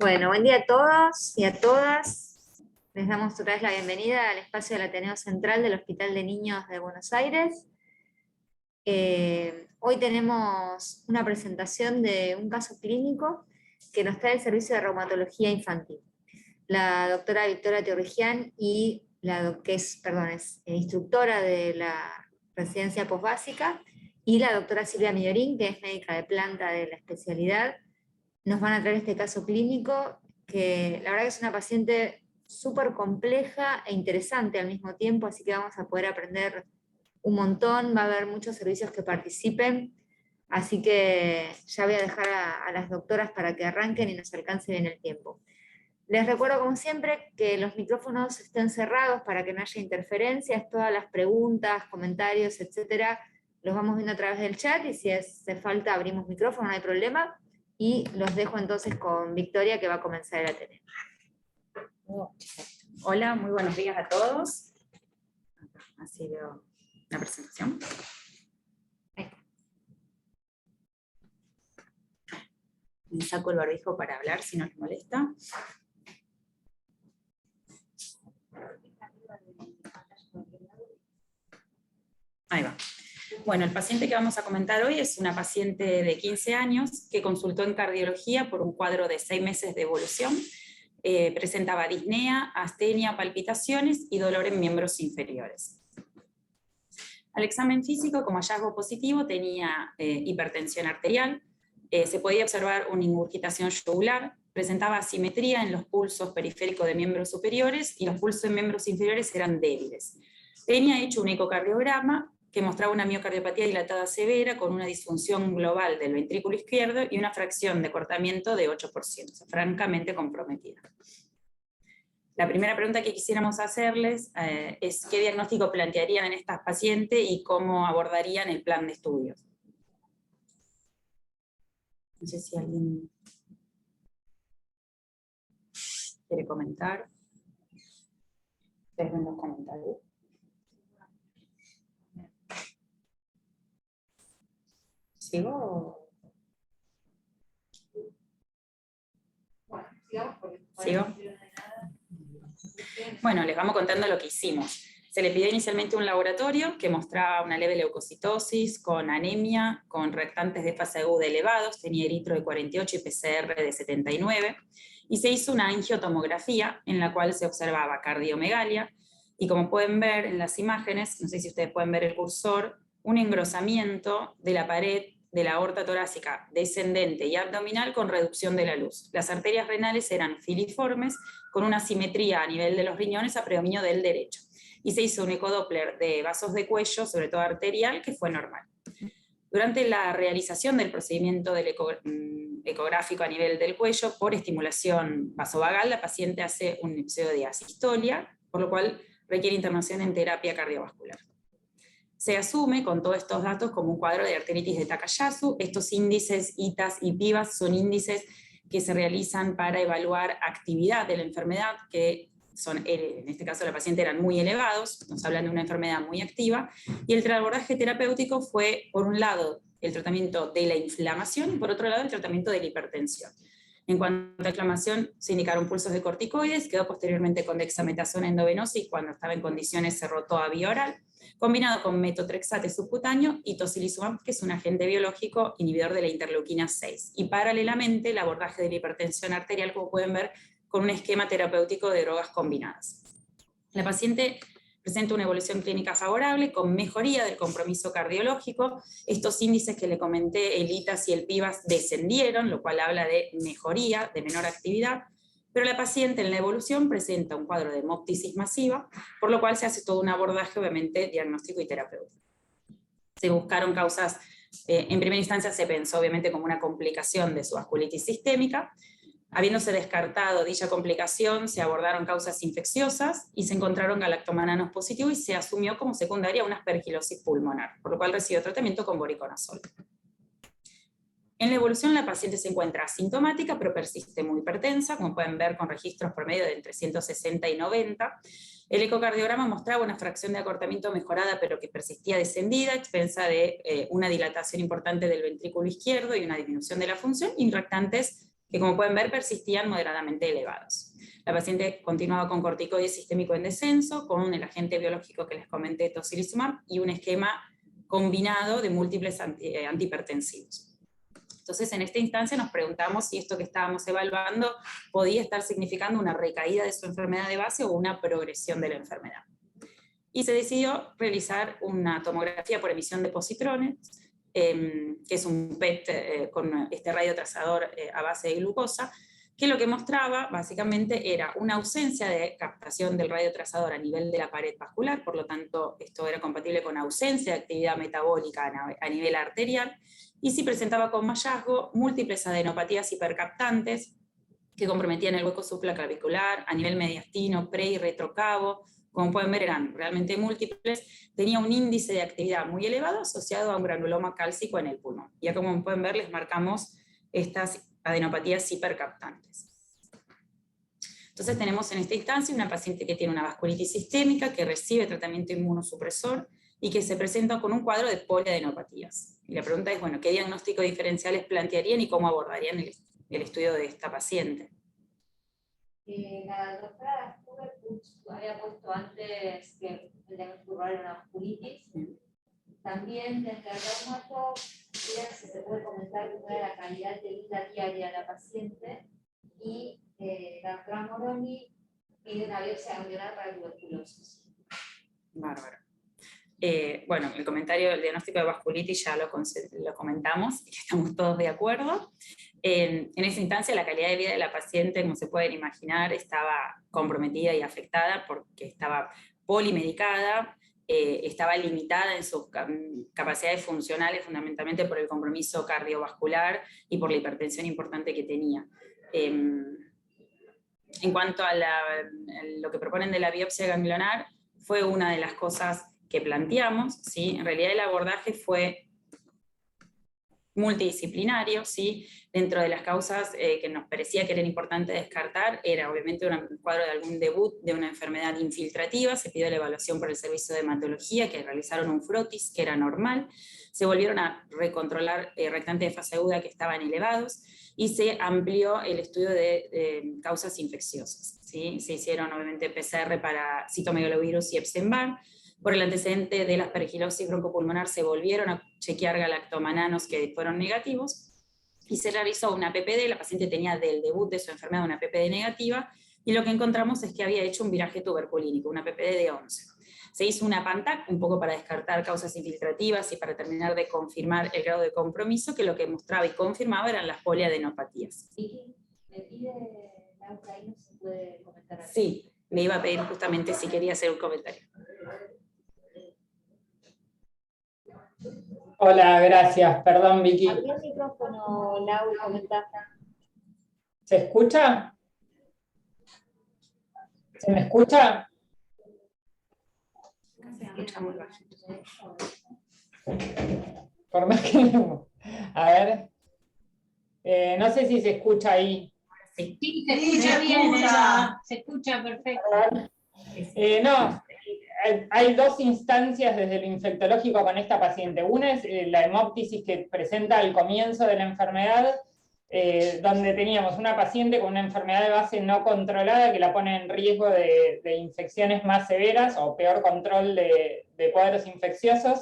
Bueno, buen día a todos y a todas. Les damos otra vez la bienvenida al espacio del Ateneo Central del Hospital de Niños de Buenos Aires. Hoy tenemos una presentación de un caso clínico que nos trae el Servicio de Reumatología Infantil. La doctora Victoria Teorrigian y que es instructora de la residencia posbásica, y la doctora Silvia Millorín, que es médica de planta de la especialidad, nos van a traer este caso clínico, que la verdad que es una paciente súper compleja e interesante al mismo tiempo, así que vamos a poder aprender un montón, va a haber muchos servicios que participen, así que ya voy a dejar a las doctoras para que arranquen y nos alcance bien el tiempo. Les recuerdo, como siempre, que los micrófonos estén cerrados para que no haya interferencias. Todas las preguntas, comentarios, etcétera, los vamos viendo a través del chat, y si hace falta abrimos micrófono, no hay problema. Y los dejo entonces con Victoria, que va a comenzar el Ateneo. Hola, muy buenos días a todos. Así veo la presentación. Me saco el barbijo para hablar, si no les molesta. Ahí va. Bueno, el paciente que vamos a comentar hoy es una paciente de 15 años que consultó en cardiología por un cuadro de 6 meses de evolución. Presentaba disnea, astenia, palpitaciones y dolor en miembros inferiores. Al examen físico, como hallazgo positivo, tenía hipertensión arterial, se podía observar una ingurgitación yugular, presentaba asimetría en los pulsos periféricos de miembros superiores y los pulsos de miembros inferiores eran débiles. Tenía hecho un ecocardiograma que mostraba una miocardiopatía dilatada severa con una disfunción global del ventrículo izquierdo y una fracción de cortamiento de 8%, francamente comprometida. La primera pregunta que quisiéramos hacerles es qué diagnóstico plantearían en estas pacientes y cómo abordarían el plan de estudios. No sé si alguien quiere comentar. Ustedes ven los comentarios. ¿Sigo? ¿Sigo? Bueno, les vamos contando lo que hicimos. Se le pidió inicialmente un laboratorio que mostraba una leve leucocitosis, con anemia, con reactantes de fase aguda elevados, tenía eritro de 48 y PCR de 79, y se hizo una angiotomografía en la cual se observaba cardiomegalia, y como pueden ver en las imágenes, no sé si ustedes pueden ver el cursor, un engrosamiento de la pared de la aorta torácica descendente y abdominal con reducción de la luz. Las arterias renales eran filiformes, con una simetría a nivel de los riñones a predominio del derecho. Y se hizo un ecodoppler de vasos de cuello, sobre todo arterial, que fue normal. Durante la realización del procedimiento del ecográfico a nivel del cuello, por estimulación vasovagal, la paciente hace un episodio de asistolia, por lo cual requiere internación en terapia cardiovascular. Se asume con todos estos datos como un cuadro de arteritis de Takayasu. Estos índices ITAS y PIVAS son índices que se realizan para evaluar actividad de la enfermedad, que son, en este caso la paciente, eran muy elevados, nos hablan de una enfermedad muy activa, y el abordaje terapéutico fue, por un lado, el tratamiento de la inflamación, y por otro lado, el tratamiento de la hipertensión. En cuanto a la inflamación, se indicaron pulsos de corticoides, quedó posteriormente con dexametasona endovenosa y cuando estaba en condiciones se rotó a vía oral, combinado con metotrexate subcutáneo y tocilizumab, que es un agente biológico inhibidor de la interleuquina 6. Y paralelamente el abordaje de la hipertensión arterial, como pueden ver, con un esquema terapéutico de drogas combinadas. La paciente presenta una evolución clínica favorable, con mejoría del compromiso cardiológico. Estos índices que le comenté, el ITAS y el PIVAS, descendieron, lo cual habla de mejoría, de menor actividad, pero la paciente en la evolución presenta un cuadro de hemoptisis masiva, por lo cual se hace todo un abordaje, obviamente, diagnóstico y terapéutico. Se buscaron causas, en primera instancia se pensó obviamente como una complicación de su vasculitis sistémica. Habiéndose descartado dicha complicación, se abordaron causas infecciosas y se encontraron galactomananos positivos y se asumió como secundaria una aspergilosis pulmonar, por lo cual recibió tratamiento con voriconazol. En la evolución la paciente se encuentra asintomática, pero persiste muy hipertensa, como pueden ver con registros promedio de entre 160 y 90. El ecocardiograma mostraba una fracción de acortamiento mejorada, pero que persistía descendida, a expensa de una dilatación importante del ventrículo izquierdo y una disminución de la función, y reactantes que como pueden ver persistían moderadamente elevados. La paciente continuaba con corticoide sistémico en descenso, con el agente biológico que les comenté, tocilizumab, y un esquema combinado de múltiples antihipertensivos. Entonces, en esta instancia nos preguntamos si esto que estábamos evaluando podía estar significando una recaída de su enfermedad de base o una progresión de la enfermedad. Y se decidió realizar una tomografía por emisión de positrones, que es un PET con este radiotrazador a base de glucosa, que lo que mostraba básicamente era una ausencia de captación del radiotrazador a nivel de la pared vascular, por lo tanto esto era compatible con ausencia de actividad metabólica a nivel arterial, y sí presentaba como hallazgo múltiples adenopatías hipercaptantes que comprometían el hueco supraclavicular a nivel mediastino, pre y retrocavo. Como pueden ver, eran realmente múltiples, tenía un índice de actividad muy elevado asociado a un granuloma cálcico en el pulmón. Ya como pueden ver, les marcamos estas adenopatías hipercaptantes. Entonces tenemos en esta instancia una paciente que tiene una vasculitis sistémica, que recibe tratamiento inmunosupresor y que se presenta con un cuadro de poliadenopatías. Y la pregunta es, bueno, ¿qué diagnóstico diferenciales plantearían y cómo abordarían el estudio de esta paciente? La doctora había puesto antes que el diagnóstico rural era una vasculitis. También desde el reumato, si se puede comentar cómo era la calidad de vida diaria de la paciente, y la doctora Moroni pide una biopsia ganglionar para tuberculosis. Bárbaro. Bueno, el comentario del diagnóstico de vasculitis ya lo comentamos, y estamos todos de acuerdo. En esa instancia la calidad de vida de la paciente, como se pueden imaginar, estaba comprometida y afectada porque estaba polimedicada, estaba limitada en sus capacidades funcionales, fundamentalmente por el compromiso cardiovascular y por la hipertensión importante que tenía. En cuanto a lo que proponen de la biopsia ganglionar, fue una de las cosas que planteamos, ¿sí? En realidad el abordaje fue multidisciplinario, ¿sí? Dentro de las causas que nos parecía que eran importantes descartar, era obviamente un cuadro de algún debut de una enfermedad infiltrativa, se pidió la evaluación por el servicio de hematología, que realizaron un frotis, que era normal, se volvieron a recontrolar rectantes de fase aguda que estaban elevados, y se amplió el estudio de causas infecciosas, ¿sí? Se hicieron obviamente PCR para citomegalovirus y Epstein-Barr. Por el antecedente de la aspergilosis broncopulmonar se volvieron a chequear galactomananos que fueron negativos, y se realizó una PPD. La paciente tenía del debut de su enfermedad una PPD negativa, y lo que encontramos es que había hecho un viraje tuberculínico, una PPD de 11. Se hizo una PANTAC, un poco para descartar causas infiltrativas y para terminar de confirmar el grado de compromiso, que lo que mostraba y confirmaba eran las poliadenopatías. ¿Y me pide Laura ahí, no se puede comentar? Sí, me iba a pedir justamente si quería hacer un comentario. Hola, gracias. Perdón, Vicky. Abrí el micrófono, Lau, y comentá. ¿Se escucha? ¿Se me escucha? Se escucha muy bajito. Por más que no. A ver. No sé si se escucha ahí. Sí. Sí, se escucha bien, se escucha perfecto. No, hay dos instancias desde lo infectológico con esta paciente. Una es la hemoptisis que presenta al comienzo de la enfermedad, donde teníamos una paciente con una enfermedad de base no controlada que la pone en riesgo de infecciones más severas o peor control de cuadros infecciosos,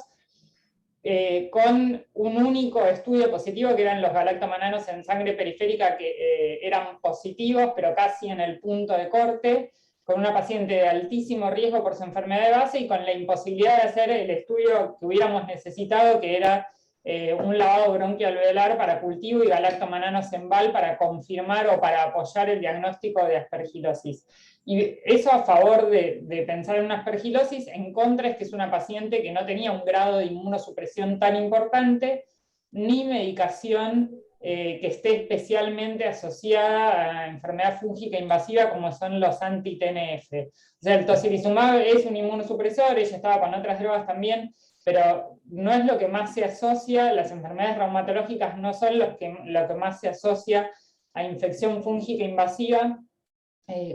con un único estudio positivo, que eran los galactomananos en sangre periférica, que eran positivos, pero casi en el punto de corte, con una paciente de altísimo riesgo por su enfermedad de base y con la imposibilidad de hacer el estudio que hubiéramos necesitado, que era un lavado bronquialveolar para cultivo y galactomananos en BAL para confirmar o para apoyar el diagnóstico de aspergilosis. Y eso a favor de pensar en una aspergilosis, en contra es que es una paciente que no tenía un grado de inmunosupresión tan importante, ni medicación que esté especialmente asociada a enfermedad fúngica invasiva como son los anti-TNF. O sea, el tocilizumab es un inmunosupresor, ella estaba con otras drogas también, pero no es lo que más se asocia, las enfermedades reumatológicas no son lo que más se asocia a infección fúngica invasiva,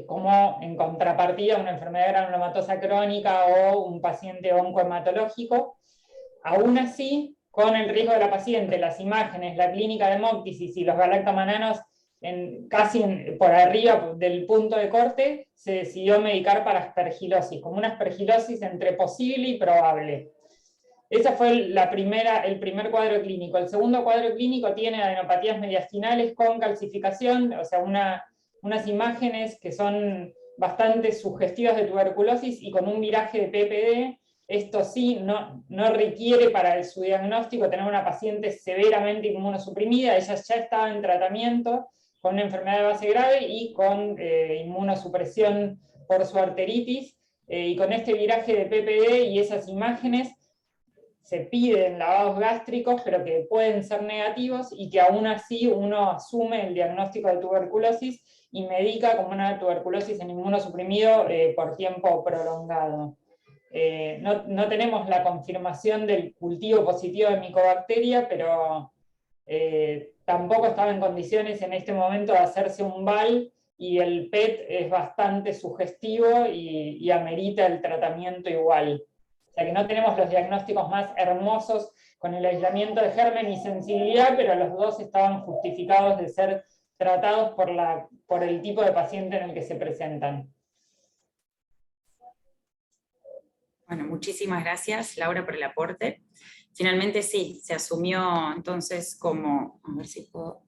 como en contrapartida una enfermedad granulomatosa crónica o un paciente oncohematológico. Aún así, con el riesgo de la paciente, las imágenes, la clínica de hemoptisis y los galactomananos por arriba del punto de corte, se decidió medicar para aspergilosis, como una aspergilosis entre posible y probable. Ese fue el primer cuadro clínico. El segundo cuadro clínico tiene adenopatías mediastinales con calcificación, o sea, unas imágenes que son bastante sugestivas de tuberculosis y con un viraje de PPD. Esto sí, no requiere para su diagnóstico tener una paciente severamente inmunosuprimida. Ella ya estaba en tratamiento con una enfermedad de base grave y con inmunosupresión por su arteritis. Y con este viraje de PPD y esas imágenes, se piden lavados gástricos, pero que pueden ser negativos y que aún así uno asume el diagnóstico de tuberculosis y medica como una tuberculosis en inmunosuprimido por tiempo prolongado. No tenemos la confirmación del cultivo positivo de micobacteria, pero tampoco estaba en condiciones en este momento de hacerse un VAL, y el PET es bastante sugestivo y amerita el tratamiento igual. O sea que no tenemos los diagnósticos más hermosos con el aislamiento de germen y sensibilidad, pero los dos estaban justificados de ser tratados por el tipo de paciente en el que se presentan. Bueno, muchísimas gracias, Laura, por el aporte. Finalmente sí, se asumió entonces como, a ver si puedo,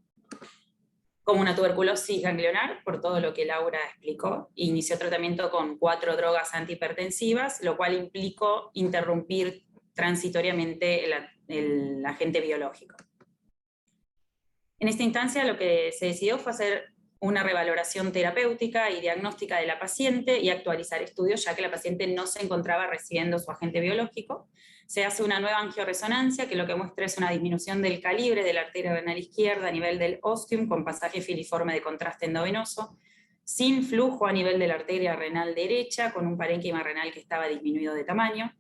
como una tuberculosis ganglionar, por todo lo que Laura explicó. Inició tratamiento con 4 drogas antihipertensivas, lo cual implicó interrumpir transitoriamente el agente biológico. En esta instancia lo que se decidió fue hacer una revaloración terapéutica y diagnóstica de la paciente y actualizar estudios, ya que la paciente no se encontraba recibiendo su agente biológico. Se hace una nueva angioresonancia, que lo que muestra es una disminución del calibre de la arteria renal izquierda a nivel del ostium, con pasaje filiforme de contraste endovenoso, sin flujo a nivel de la arteria renal derecha, con un parénquima renal que estaba disminuido de tamaño,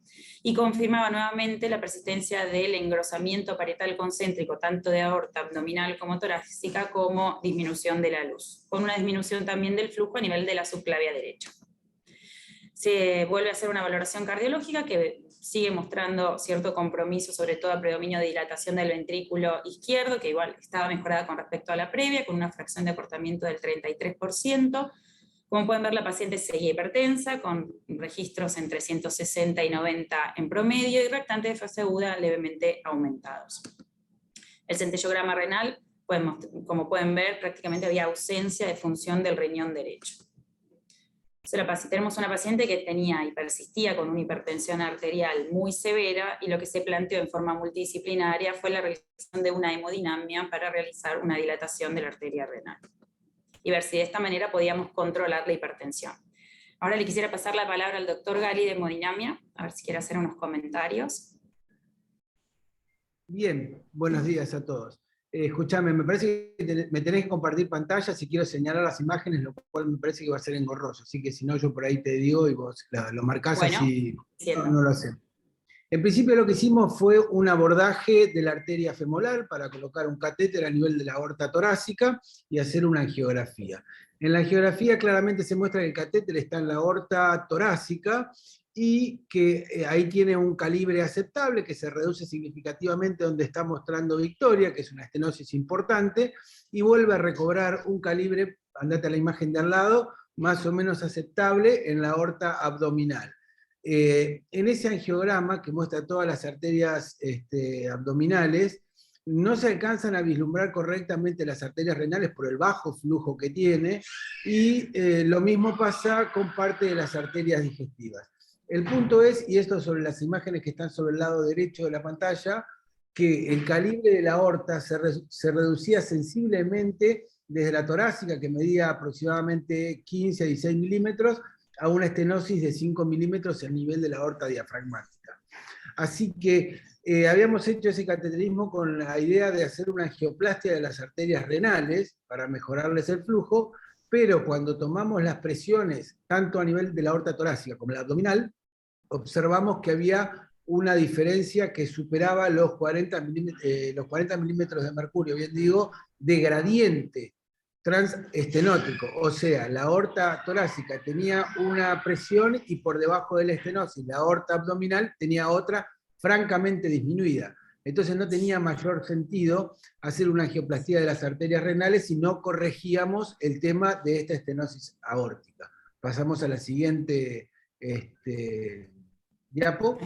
y confirmaba nuevamente la persistencia del engrosamiento parietal concéntrico, tanto de aorta abdominal como torácica, como disminución de la luz, con una disminución también del flujo a nivel de la subclavia derecha. Se vuelve a hacer una valoración cardiológica que sigue mostrando cierto compromiso, sobre todo a predominio de dilatación del ventrículo izquierdo, que igual estaba mejorada con respecto a la previa, con una fracción de acortamiento del 33%. Como pueden ver, la paciente seguía hipertensa, con registros entre 160 y 90 en promedio, y reactantes de fase aguda levemente aumentados. El centellograma renal, como pueden ver, prácticamente había ausencia de función del riñón derecho. Tenemos una paciente que tenía y persistía con una hipertensión arterial muy severa, y lo que se planteó en forma multidisciplinaria fue la realización de una hemodinamia para realizar una dilatación de la arteria renal y ver si de esta manera podíamos controlar la hipertensión. Ahora le quisiera pasar la palabra al doctor Gali de hemodinamia, a ver si quiere hacer unos comentarios. Bien, buenos días a todos. Escuchame, me parece que me tenés que compartir pantalla si quiero señalar las imágenes, lo cual me parece que va a ser engorroso, así que si no yo por ahí te digo y vos lo marcás, bueno, así no lo hacemos. En principio lo que hicimos fue un abordaje de la arteria femoral para colocar un catéter a nivel de la aorta torácica y hacer una angiografía. En la angiografía claramente se muestra que el catéter está en la aorta torácica y que ahí tiene un calibre aceptable, que se reduce significativamente donde está mostrando Victoria, que es una estenosis importante, y vuelve a recobrar un calibre, andate a la imagen de al lado, más o menos aceptable en la aorta abdominal. En ese angiograma, que muestra todas las arterias abdominales, no se alcanzan a vislumbrar correctamente las arterias renales por el bajo flujo que tiene, y lo mismo pasa con parte de las arterias digestivas. El punto es, y esto sobre las imágenes que están sobre el lado derecho de la pantalla, que el calibre de la aorta se reducía sensiblemente desde la torácica, que medía aproximadamente 15 a 16 milímetros, a una estenosis de 5 milímetros a nivel de la aorta diafragmática. Así que habíamos hecho ese cateterismo con la idea de hacer una angioplastia de las arterias renales para mejorarles el flujo, pero cuando tomamos las presiones, tanto a nivel de la aorta torácica como la abdominal, observamos que había una diferencia que superaba los 40 milímetros de mercurio, bien digo, de gradiente transestenótico, o sea, la aorta torácica tenía una presión y por debajo de la estenosis la aorta abdominal tenía otra francamente disminuida. Entonces no tenía mayor sentido hacer una angioplastía de las arterias renales si no corregíamos el tema de esta estenosis aórtica. Pasamos a la siguiente diapo.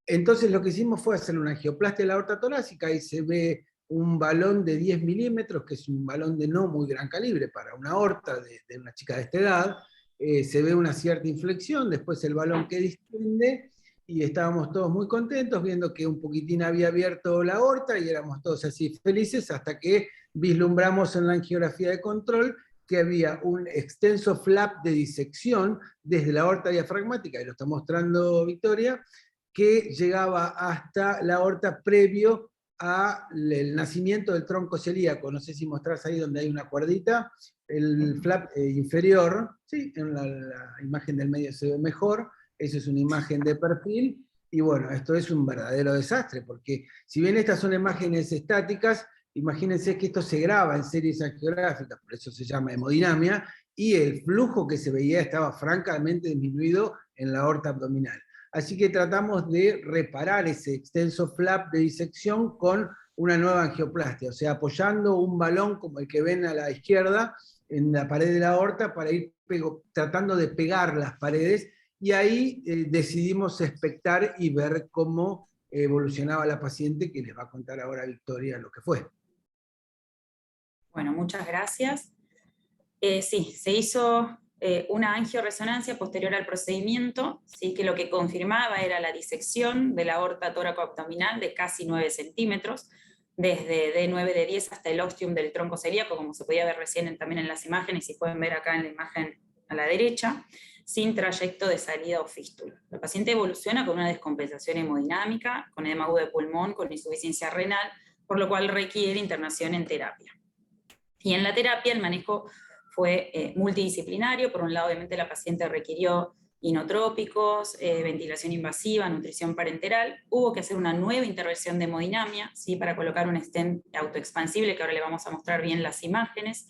Entonces lo que hicimos fue hacer una angioplastia de la aorta torácica, ahí se ve un balón de 10 milímetros, que es un balón de no muy gran calibre para una aorta de una chica de esta edad. Se ve una cierta inflexión, después el balón que distende, y estábamos todos muy contentos viendo que un poquitín había abierto la aorta y éramos todos así felices hasta que vislumbramos en la angiografía de control que había un extenso flap de disección desde la aorta diafragmática, y lo está mostrando Victoria, que llegaba hasta la aorta previo al nacimiento del tronco celíaco. No sé si mostrás ahí donde hay una cuerdita, el flap inferior, ¿sí? En la imagen del medio se ve mejor. Esa es una imagen de perfil, y bueno, esto es un verdadero desastre, porque si bien estas son imágenes estáticas, imagínense que esto se graba en series angiográficas, por eso se llama hemodinamia, y el flujo que se veía estaba francamente disminuido en la aorta abdominal. Así que tratamos de reparar ese extenso flap de disección con una nueva angioplastia, o sea, apoyando un balón como el que ven a la izquierda en la pared de la aorta para ir tratando de pegar las paredes. Y ahí decidimos expectar y ver cómo evolucionaba la paciente, que les va a contar ahora Victoria lo que fue. Bueno, muchas gracias. Sí, se hizo una angioresonancia posterior al procedimiento, ¿sí? Que lo que confirmaba era la disección de la aorta tóraco-abdominal de casi 9 centímetros, desde D9, D10 hasta el ostium del tronco celíaco, como se podía ver recién también en las imágenes, y pueden ver acá en la imagen a la derecha, sin trayecto de salida o fístula. La paciente evoluciona con una descompensación hemodinámica, con edema agudo de pulmón, con insuficiencia renal, por lo cual requiere internación en terapia. Y en la terapia el manejo fue multidisciplinario. Por un lado, obviamente, la paciente requirió inotrópicos, ventilación invasiva, nutrición parenteral. Hubo que hacer una nueva intervención de hemodinamia, ¿sí? Para colocar un stent autoexpansible, que ahora le vamos a mostrar bien las imágenes.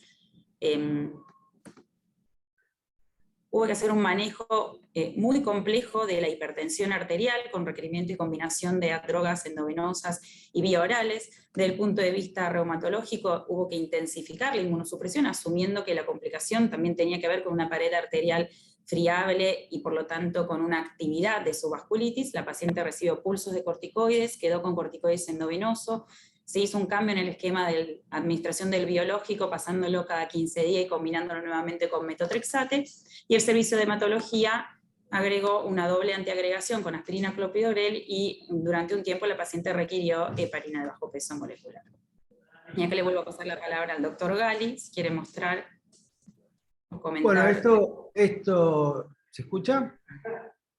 Hubo que hacer un manejo muy complejo de la hipertensión arterial, con requerimiento y combinación de drogas endovenosas y vía orales. Desde el punto de vista reumatológico, hubo que intensificar la inmunosupresión, asumiendo que la complicación también tenía que ver con una pared arterial friable y por lo tanto con una actividad de su vasculitis. La paciente recibió pulsos de corticoides, quedó con corticoides endovenoso. Se hizo un cambio en el esquema de administración del biológico, pasándolo cada 15 días y combinándolo nuevamente con metotrexate, y el servicio de hematología agregó una doble antiagregación con aspirina clopidogrel, y durante un tiempo la paciente requirió heparina de bajo peso molecular. Y acá le vuelvo a pasar la palabra al doctor Gali, si quiere mostrar o comentar. Bueno, esto ¿se escucha?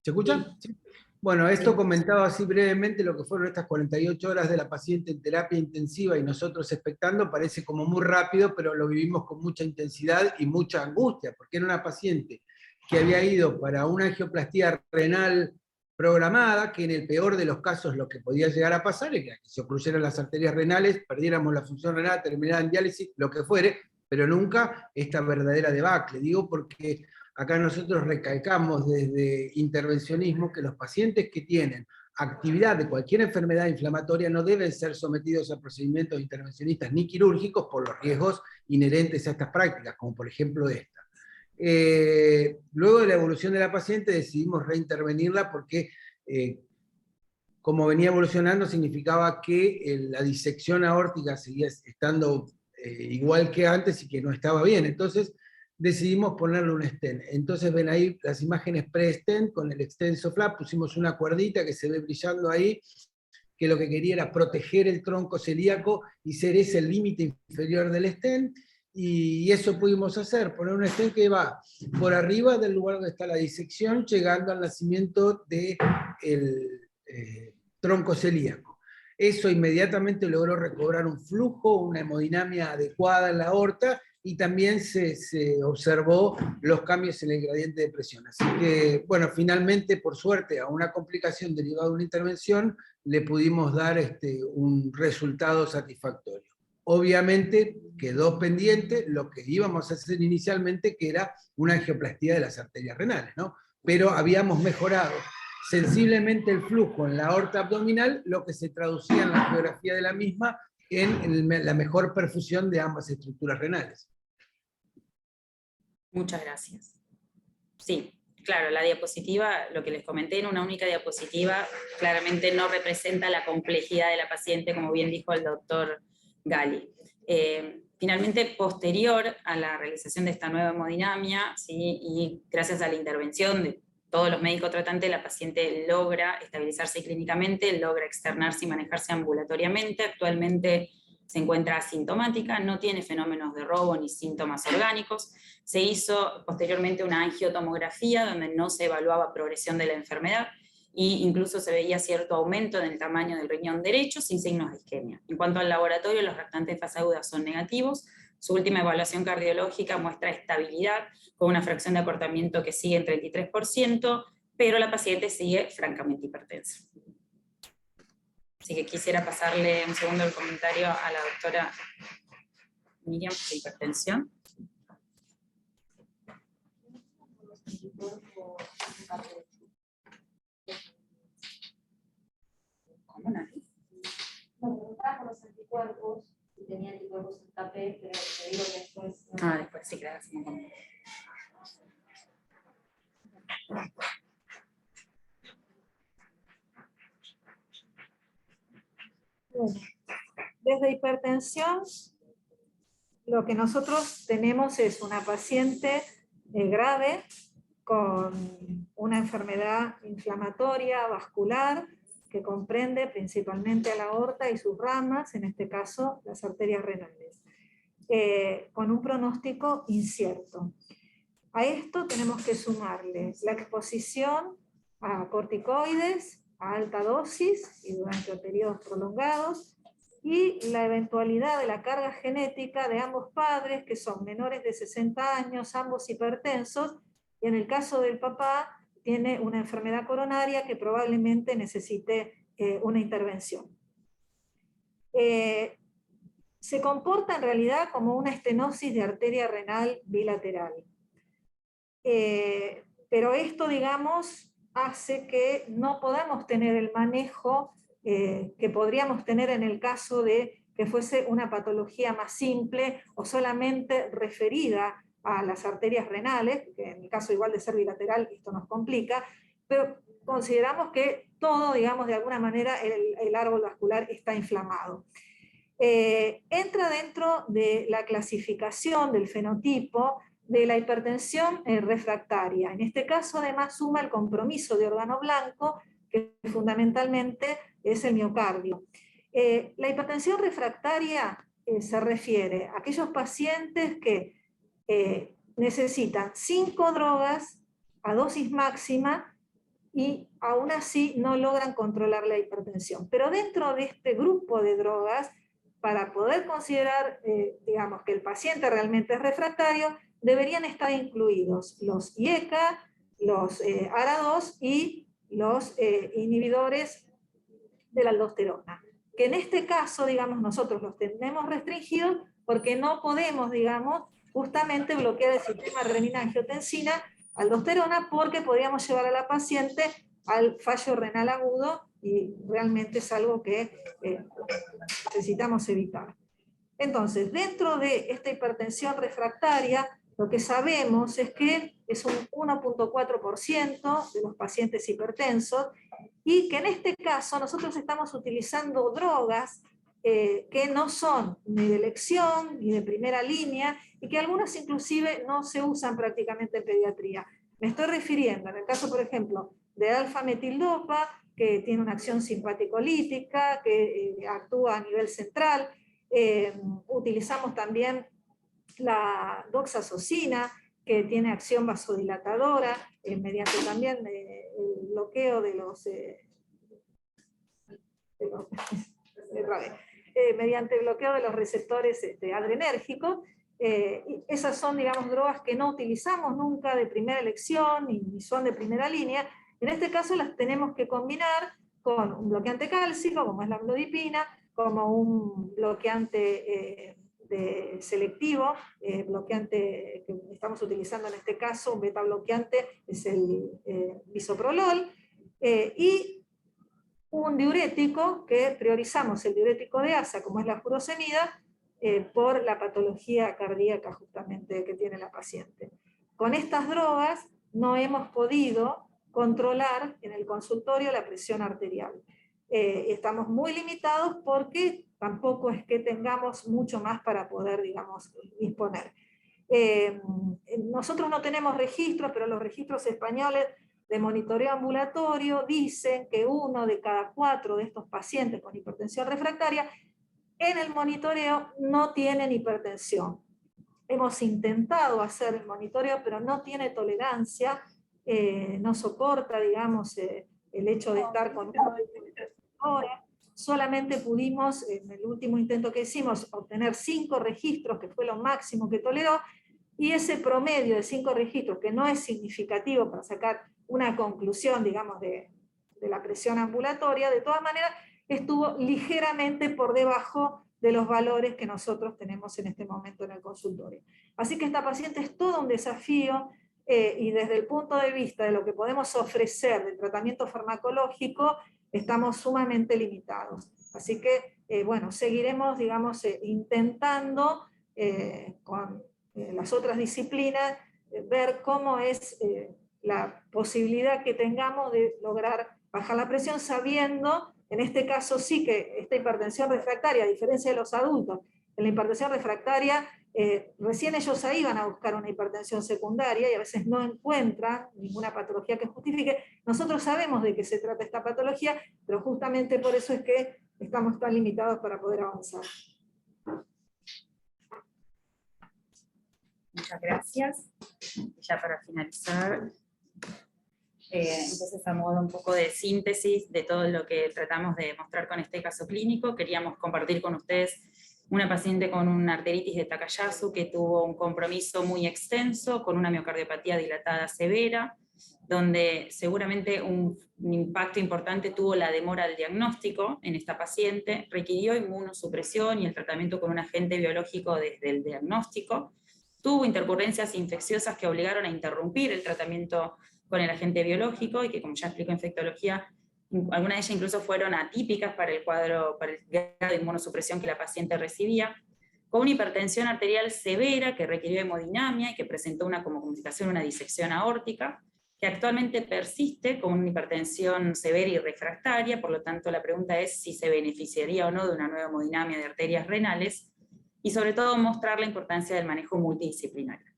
¿Se escucha? Sí. Bueno, esto comentaba así brevemente lo que fueron estas 48 horas de la paciente en terapia intensiva y nosotros expectando. Parece como muy rápido, pero lo vivimos con mucha intensidad y mucha angustia, porque era una paciente que había ido para una angioplastía renal programada, que en el peor de los casos lo que podía llegar a pasar era que se ocluyeran las arterias renales, perdiéramos la función renal, terminara en diálisis, lo que fuere, pero nunca esta verdadera debacle. Digo porque acá nosotros recalcamos desde intervencionismo que los pacientes que tienen actividad de cualquier enfermedad inflamatoria no deben ser sometidos a procedimientos intervencionistas ni quirúrgicos por los riesgos inherentes a estas prácticas, como por ejemplo esta. Luego de la evolución de la paciente decidimos reintervenirla porque como venía evolucionando significaba que la disección aórtica seguía estando igual que antes y que no estaba bien. Entonces decidimos ponerle un stent. Entonces ven ahí las imágenes pre-stent con el extenso flap, pusimos una cuerdita que se ve brillando ahí, que lo que quería era proteger el tronco celíaco y ser ese el límite inferior del stent, y eso pudimos hacer, poner un stent que va por arriba del lugar donde está la disección, llegando al nacimiento del tronco celíaco. Eso inmediatamente logró recobrar un flujo, una hemodinamia adecuada en la aorta, y también se observó los cambios en el gradiente de presión. Así que, bueno, finalmente, por suerte, a una complicación derivada de una intervención, le pudimos dar un resultado satisfactorio. Obviamente quedó pendiente lo que íbamos a hacer inicialmente, que era una angioplastía de las arterias renales, ¿no? Pero habíamos mejorado sensiblemente el flujo en la aorta abdominal, lo que se traducía en la geografía de la misma en la mejor perfusión de ambas estructuras renales. Muchas gracias. Sí, claro, la diapositiva, lo que les comenté en una única diapositiva, claramente no representa la complejidad de la paciente, como bien dijo el doctor Gali. Finalmente, posterior a la realización de esta nueva hemodinamia, ¿sí? Y gracias a la intervención de todos los médicos tratantes, la paciente logra estabilizarse clínicamente, logra externarse y manejarse ambulatoriamente. Actualmente se encuentra asintomática, no tiene fenómenos de robo ni síntomas orgánicos. Se hizo posteriormente una angiotomografía donde no se evaluaba progresión de la enfermedad e incluso se veía cierto aumento en el tamaño del riñón derecho sin signos de isquemia. En cuanto al laboratorio, los reactantes de fase aguda son negativos. Su última evaluación cardiológica muestra estabilidad con una fracción de acortamiento que sigue en 33%, pero la paciente sigue francamente hipertensa. Así que quisiera pasarle un segundo el comentario a la doctora Miriam de hipertensión. ¿Cómo no? Me preguntaba por los anticuerpos, si tenía anticuerpos en KP, pero te digo que después... Ah, después sí, gracias. Bueno, desde hipertensión, lo que nosotros tenemos es una paciente grave con una enfermedad inflamatoria vascular que comprende principalmente a la aorta y sus ramas, en este caso las arterias renales, con un pronóstico incierto. A esto tenemos que sumarle la exposición a corticoides a alta dosis y durante periodos prolongados, y la eventualidad de la carga genética de ambos padres, que son menores de 60 años, ambos hipertensos, y en el caso del papá tiene una enfermedad coronaria que probablemente necesite una intervención. Se comporta en realidad como una estenosis de arteria renal bilateral. Pero esto, digamos, hace que no podamos tener el manejo que podríamos tener en el caso de que fuese una patología más simple o solamente referida a las arterias renales, que en el caso igual de ser bilateral esto nos complica, pero consideramos que todo, digamos, de alguna manera el árbol vascular está inflamado. Entra dentro de la clasificación del fenotipo de la hipertensión refractaria. En este caso, además, suma el compromiso de órgano blanco, que fundamentalmente es el miocardio. La hipertensión refractaria se refiere a aquellos pacientes que necesitan 5 drogas a dosis máxima y aún así no logran controlar la hipertensión. Pero dentro de este grupo de drogas, para poder considerar, digamos, que el paciente realmente es refractario, deberían estar incluidos los IECA, los ARA2 y los inhibidores de la aldosterona, que en este caso, digamos, nosotros los tenemos restringidos porque no podemos, digamos, justamente bloquear el sistema renina-angiotensina, aldosterona, porque podríamos llevar a la paciente al fallo renal agudo y realmente es algo que necesitamos evitar. Entonces, dentro de esta hipertensión refractaria, lo que sabemos es que es un 1.4% de los pacientes hipertensos y que en este caso nosotros estamos utilizando drogas que no son ni de elección ni de primera línea y que algunas inclusive no se usan prácticamente en pediatría. Me estoy refiriendo, en el caso, por ejemplo, de alfa-metildopa, que tiene una acción simpaticolítica, que actúa a nivel central. Utilizamos también la doxazosina, que tiene acción vasodilatadora, mediante también el bloqueo de los mediante el bloqueo de los receptores adrenérgicos. Esas son, digamos, drogas que no utilizamos nunca de primera elección ni son de primera línea. En este caso las tenemos que combinar con un bloqueante cálcico, como es la amlodipina, como un bloqueante selectivo, bloqueante que estamos utilizando en este caso, un beta bloqueante es el bisoprolol, Y un diurético, que priorizamos el diurético de asa, como es la furosemida, por la patología cardíaca justamente que tiene la paciente. Con estas drogas no hemos podido controlar en el consultorio la presión arterial. Estamos muy limitados porque tampoco es que tengamos mucho más para poder, digamos, disponer. Nosotros no tenemos registros, pero los registros españoles de monitoreo ambulatorio dicen que 1 de cada 4 de estos pacientes con hipertensión refractaria en el monitoreo no tienen hipertensión. Hemos intentado hacer el monitoreo, pero no tiene tolerancia, no soporta, digamos, el hecho de estar con ahora. Solamente pudimos, en el último intento que hicimos, obtener 5 registros, que fue lo máximo que toleró, y ese promedio de 5 registros, que no es significativo para sacar una conclusión, digamos, de la presión ambulatoria, de todas maneras, estuvo ligeramente por debajo de los valores que nosotros tenemos en este momento en el consultorio. Así que esta paciente es todo un desafío, y desde el punto de vista de lo que podemos ofrecer del tratamiento farmacológico, estamos sumamente limitados. Así que, bueno, seguiremos, digamos, intentando con las otras disciplinas ver cómo es la posibilidad que tengamos de lograr bajar la presión, sabiendo, en este caso sí que esta hipertensión refractaria, a diferencia de los adultos, en la hipertensión refractaria, recién ellos ahí van a buscar una hipertensión secundaria y a veces no encuentran ninguna patología que justifique. Nosotros sabemos de qué se trata esta patología, pero justamente por eso es que estamos tan limitados para poder avanzar. Muchas gracias. Ya para finalizar, entonces a modo un poco de síntesis de todo lo que tratamos de mostrar con este caso clínico, queríamos compartir con ustedes una paciente con una arteritis de Takayasu que tuvo un compromiso muy extenso, con una miocardiopatía dilatada severa, donde seguramente un impacto importante tuvo la demora del diagnóstico en esta paciente, requirió inmunosupresión y el tratamiento con un agente biológico desde el diagnóstico, tuvo intercurrencias infecciosas que obligaron a interrumpir el tratamiento con el agente biológico y que, como ya explico en infectología, algunas de ellas incluso fueron atípicas para el grado de inmunosupresión que la paciente recibía, con una hipertensión arterial severa que requirió hemodinamia y que presentó como complicación una disección aórtica, que actualmente persiste con una hipertensión severa y refractaria. Por lo tanto la pregunta es si se beneficiaría o no de una nueva hemodinamia de arterias renales, y sobre todo mostrar la importancia del manejo multidisciplinario.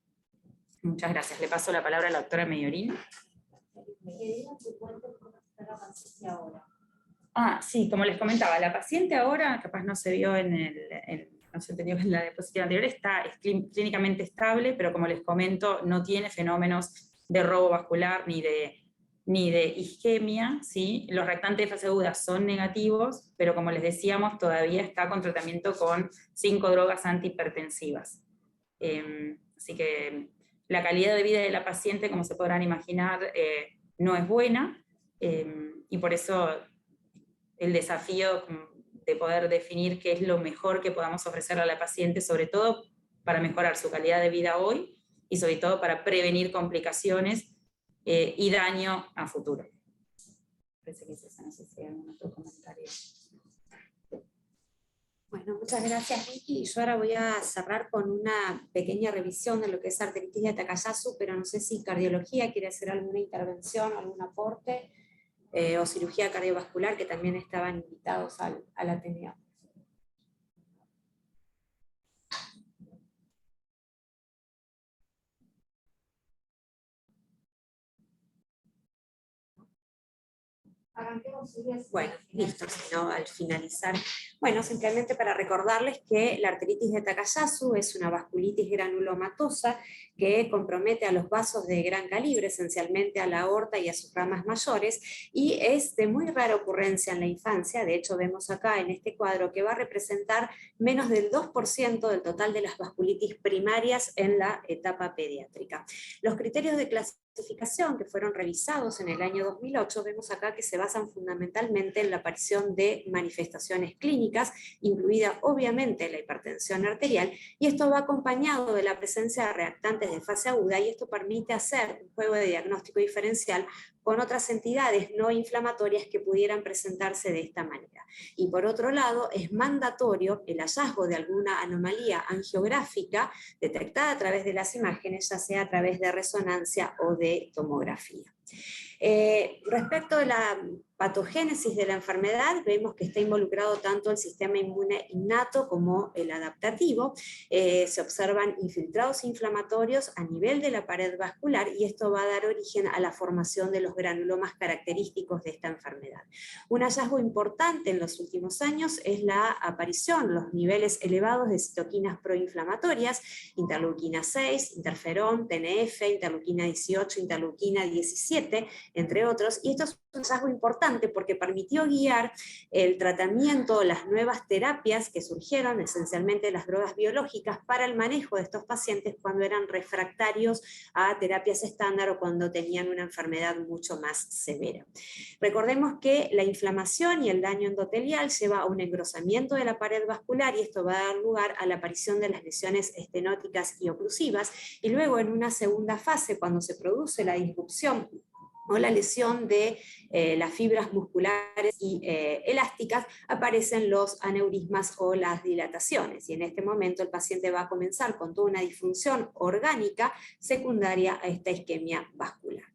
Muchas gracias. Le paso la palabra a la doctora Meyorín. Sí, como les comentaba, la paciente ahora, capaz no se vio no se entendió en la diapositiva anterior, es clínicamente estable, pero como les comento, no tiene fenómenos de robo vascular ni de isquemia, ¿sí? Los reactantes de fase aguda son negativos, pero como les decíamos, todavía está con tratamiento con 5 drogas antihipertensivas. Así que la calidad de vida de la paciente, como se podrán imaginar, no es buena, y por eso el desafío de poder definir qué es lo mejor que podamos ofrecerle a la paciente, sobre todo para mejorar su calidad de vida hoy, y sobre todo para prevenir complicaciones y daño a futuro. Parece que César, no sé si hay algún otro comentario. Bueno, muchas gracias, Vicky. Yo ahora voy a cerrar con una pequeña revisión de lo que es arteritis de Takayasu, pero no sé si cardiología quiere hacer alguna intervención, algún aporte, o cirugía cardiovascular, que también estaban invitados al Ateneo. Bueno, listo, sino al finalizar. Bueno, simplemente para recordarles que la arteritis de Takayasu es una vasculitis granulomatosa que compromete a los vasos de gran calibre, esencialmente a la aorta y a sus ramas mayores, y es de muy rara ocurrencia en la infancia. De hecho, vemos acá en este cuadro que va a representar menos del 2% del total de las vasculitis primarias en la etapa pediátrica. Los criterios de clasificación que fueron revisados en el año 2008, vemos acá que se basan fundamentalmente en la aparición de manifestaciones clínicas, incluida obviamente la hipertensión arterial, y esto va acompañado de la presencia de reactantes de fase aguda, y esto permite hacer un juego de diagnóstico diferencial con otras entidades no inflamatorias que pudieran presentarse de esta manera. Y por otro lado, es mandatorio el hallazgo de alguna anomalía angiográfica detectada a través de las imágenes, ya sea a través de resonancia o de tomografía. Respecto de la patogénesis de la enfermedad, vemos que está involucrado tanto el sistema inmune innato como el adaptativo. Se observan infiltrados inflamatorios a nivel de la pared vascular y esto va a dar origen a la formación de los granulomas característicos de esta enfermedad. Un hallazgo importante en los últimos años es la aparición, los niveles elevados de citoquinas proinflamatorias, interleuquina 6, interferón, TNF, interleuquina 18, interleuquina 17, entre otros, y esto es un hallazgo importante porque permitió guiar el tratamiento, las nuevas terapias que surgieron, esencialmente las drogas biológicas, para el manejo de estos pacientes cuando eran refractarios a terapias estándar o cuando tenían una enfermedad mucho más severa. Recordemos que la inflamación y el daño endotelial lleva a un engrosamiento de la pared vascular y esto va a dar lugar a la aparición de las lesiones estenóticas y oclusivas, y luego en una segunda fase, cuando se produce la disrupción o la lesión de las fibras musculares y elásticas, aparecen los aneurismas o las dilataciones, y en este momento el paciente va a comenzar con toda una disfunción orgánica secundaria a esta isquemia vascular.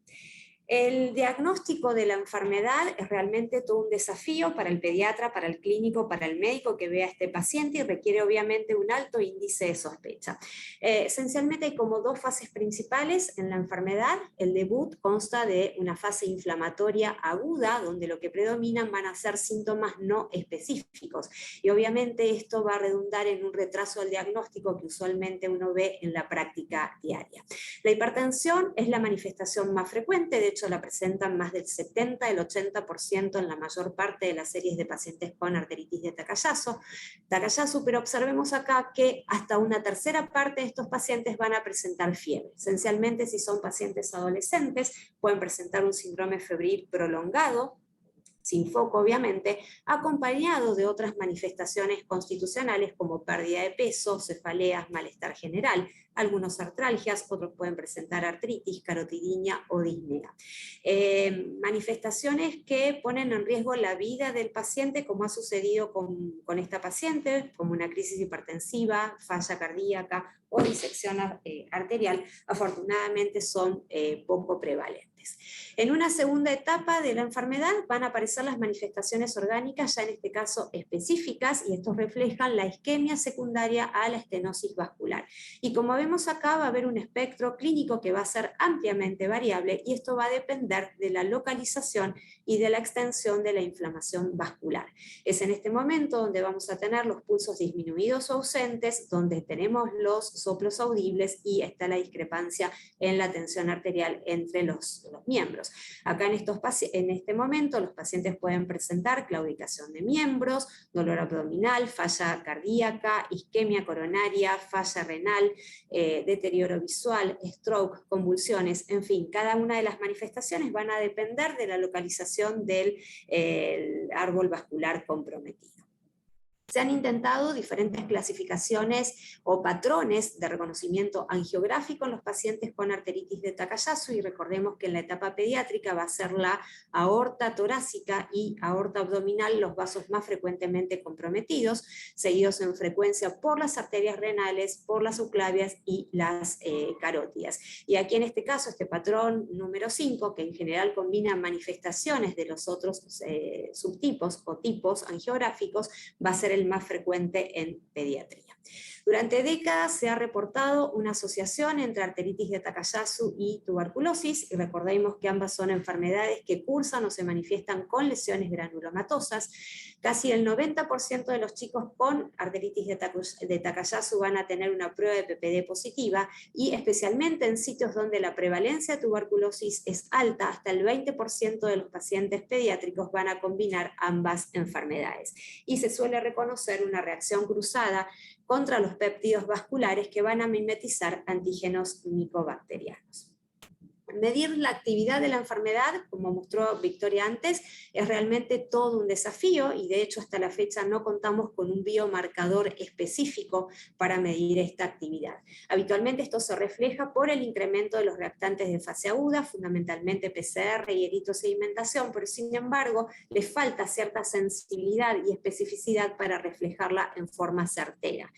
El diagnóstico de la enfermedad es realmente todo un desafío para el pediatra, para el clínico, para el médico que vea a este paciente, y requiere obviamente un alto índice de sospecha. Esencialmente hay como dos fases principales en la enfermedad. El debut consta de una fase inflamatoria aguda, donde lo que predominan van a ser síntomas no específicos, y obviamente esto va a redundar en un retraso del diagnóstico que usualmente uno ve en la práctica diaria. La hipertensión es la manifestación más frecuente, de hecho la presentan más del 70, el 80% en la mayor parte de las series de pacientes con arteritis de Takayasu, pero observemos acá que hasta una tercera parte de estos pacientes van a presentar fiebre. Esencialmente, si son pacientes adolescentes, pueden presentar un síndrome febril prolongado, sin foco obviamente, acompañado de otras manifestaciones constitucionales como pérdida de peso, cefaleas, malestar general, algunos artralgias, otros pueden presentar artritis, carotidinia o disnea. Manifestaciones que ponen en riesgo la vida del paciente, como ha sucedido con esta paciente, como una crisis hipertensiva, falla cardíaca o disección arterial, afortunadamente son poco prevalentes. En una segunda etapa de la enfermedad van a aparecer las manifestaciones orgánicas, ya en este caso específicas, y estos reflejan la isquemia secundaria a la estenosis vascular. Y como vemos acá, va a haber un espectro clínico que va a ser ampliamente variable, y esto va a depender de la localización y de la extensión de la inflamación vascular. Es en este momento donde vamos a tener los pulsos disminuidos o ausentes, donde tenemos los soplos audibles y está la discrepancia en la tensión arterial entre los miembros. Acá en este momento los pacientes pueden presentar claudicación de miembros, dolor abdominal, falla cardíaca, isquemia coronaria, falla renal, deterioro visual, stroke, convulsiones, en fin, cada una de las manifestaciones van a depender de la localización del árbol vascular comprometido. Se han intentado diferentes clasificaciones o patrones de reconocimiento angiográfico en los pacientes con arteritis de Takayasu, y recordemos que en la etapa pediátrica va a ser la aorta torácica y aorta abdominal los vasos más frecuentemente comprometidos, seguidos en frecuencia por las arterias renales, por las subclavias y las carótidas. Y aquí en este caso, este patrón número 5, que en general combina manifestaciones de los otros subtipos o tipos angiográficos, va a ser el más frecuente en pediatría. Durante décadas se ha reportado una asociación entre arteritis de Takayasu y tuberculosis, y recordemos que ambas son enfermedades que cursan o se manifiestan con lesiones granulomatosas. Casi el 90% de los chicos con arteritis de Takayasu van a tener una prueba de PPD positiva, y especialmente en sitios donde la prevalencia de tuberculosis es alta, hasta el 20% de los pacientes pediátricos van a combinar ambas enfermedades. Y se suele reconocer una reacción cruzada contra los péptidos vasculares que van a mimetizar antígenos micobacterianos. Medir la actividad de la enfermedad, como mostró Victoria antes, es realmente todo un desafío y de hecho hasta la fecha no contamos con un biomarcador específico para medir esta actividad. Habitualmente esto se refleja por el incremento de los reactantes de fase aguda, fundamentalmente PCR y eritrosedimentación, pero sin embargo les falta cierta sensibilidad y especificidad para reflejarla en forma certera.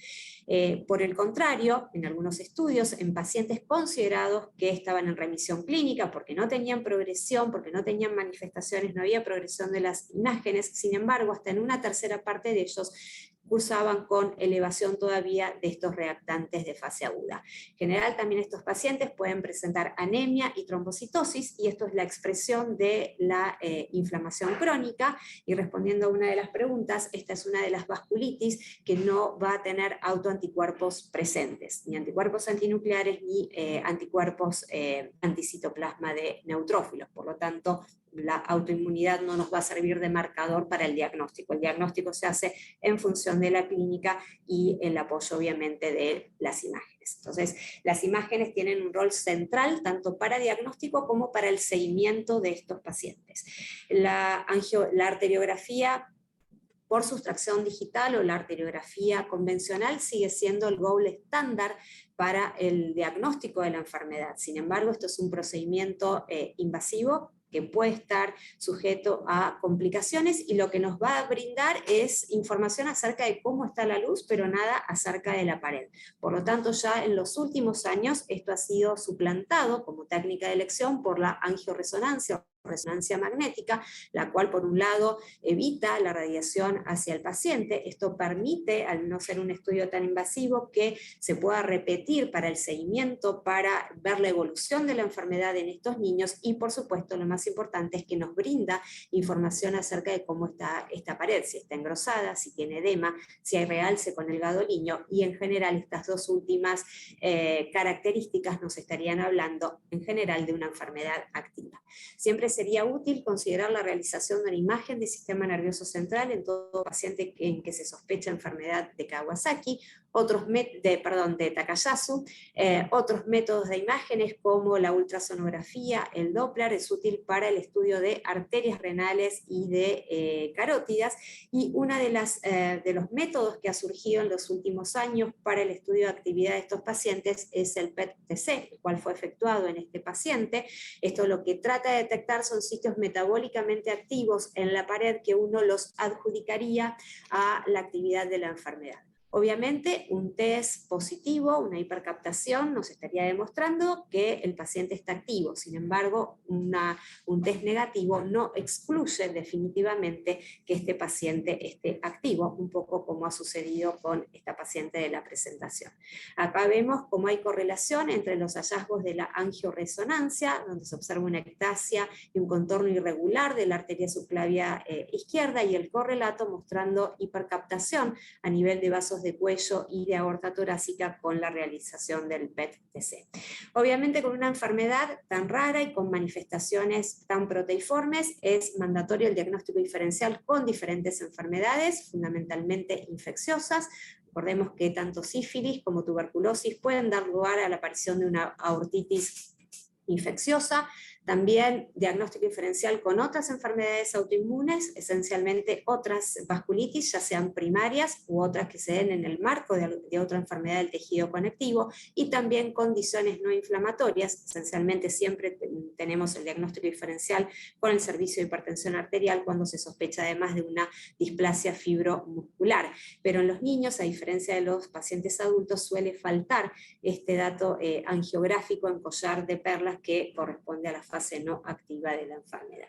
Por el contrario, en algunos estudios, en pacientes considerados que estaban en remisión clínica porque no tenían progresión, porque no tenían manifestaciones, no había progresión de las imágenes, sin embargo, hasta en una tercera parte de ellos cursaban con elevación todavía de estos reactantes de fase aguda. En general, también estos pacientes pueden presentar anemia y trombocitosis, y esto es la expresión de la inflamación crónica, y respondiendo a una de las preguntas, esta es una de las vasculitis que no va a tener autoanticuerpos presentes, ni anticuerpos antinucleares, ni anticuerpos anticitoplasma de neutrófilos, por lo tanto, la autoinmunidad no nos va a servir de marcador para el diagnóstico. El diagnóstico se hace en función de la clínica y el apoyo obviamente de las imágenes. Entonces, las imágenes tienen un rol central tanto para diagnóstico como para el seguimiento de estos pacientes. La arteriografía por sustracción digital o la arteriografía convencional sigue siendo el gold estándar para el diagnóstico de la enfermedad. Sin embargo, esto es un procedimiento invasivo que puede estar sujeto a complicaciones, y lo que nos va a brindar es información acerca de cómo está la luz, pero nada acerca de la pared. Por lo tanto, ya en los últimos años esto ha sido suplantado como técnica de elección por la angioresonancia, resonancia magnética, la cual por un lado evita la radiación hacia el paciente. Esto permite, al no ser un estudio tan invasivo, que se pueda repetir para el seguimiento, para ver la evolución de la enfermedad en estos niños, y por supuesto lo más importante es que nos brinda información acerca de cómo está esta pared, si está engrosada, si tiene edema, si hay realce con el gadolinium, y en general estas dos últimas características nos estarían hablando en general de una enfermedad activa. Siempre sería útil considerar la realización de una imagen del sistema nervioso central en todo paciente en que se sospecha enfermedad de Kawasaki, de Takayasu. Otros métodos de imágenes como la ultrasonografía, el Doppler, es útil para el estudio de arterias renales y de carótidas, y uno de los métodos que ha surgido en los últimos años para el estudio de actividad de estos pacientes es el PET-TC, el cual fue efectuado en este paciente. Esto lo que trata de detectar son sitios metabólicamente activos en la pared que uno los adjudicaría a la actividad de la enfermedad. Obviamente, un test positivo, una hipercaptación, nos estaría demostrando que el paciente está activo. Sin embargo, un test negativo no excluye definitivamente que este paciente esté activo, un poco como ha sucedido con esta paciente de la presentación. Acá vemos cómo hay correlación entre los hallazgos de la angioresonancia, donde se observa una ectasia y un contorno irregular de la arteria subclavia izquierda, y el correlato mostrando hipercaptación a nivel de vasos de cuello y de aorta torácica con la realización del PET-TC. Obviamente, con una enfermedad tan rara y con manifestaciones tan proteiformes, es mandatorio el diagnóstico diferencial con diferentes enfermedades, fundamentalmente infecciosas. Recordemos que tanto sífilis como tuberculosis pueden dar lugar a la aparición de una aortitis infecciosa. También diagnóstico diferencial con otras enfermedades autoinmunes, esencialmente otras vasculitis, ya sean primarias u otras que se den en el marco de otra enfermedad del tejido conectivo, y también condiciones no inflamatorias. Esencialmente siempre tenemos el diagnóstico diferencial con el servicio de hipertensión arterial cuando se sospecha además de una displasia fibromuscular. Pero en los niños, a diferencia de los pacientes adultos, suele faltar este dato angiográfico en collar de perlas que corresponde a la fase no activa de la enfermedad.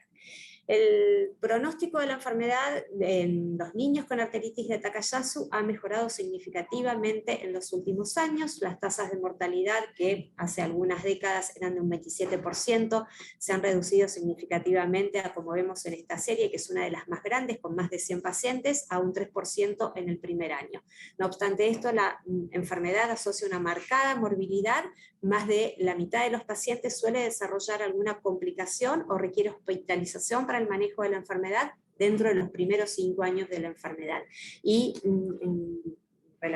El pronóstico de la enfermedad en los niños con arteritis de Takayasu ha mejorado significativamente en los últimos años. Las tasas de mortalidad, que hace algunas décadas eran de un 27%, se han reducido significativamente a, como vemos en esta serie, que es una de las más grandes, con más de 100 pacientes, a un 3% en el primer año. No obstante esto, la enfermedad asocia una marcada morbilidad. Más de la mitad de los pacientes suele desarrollar alguna complicación o requiere hospitalización para el manejo de la enfermedad dentro de los primeros 5 años de la enfermedad. Y en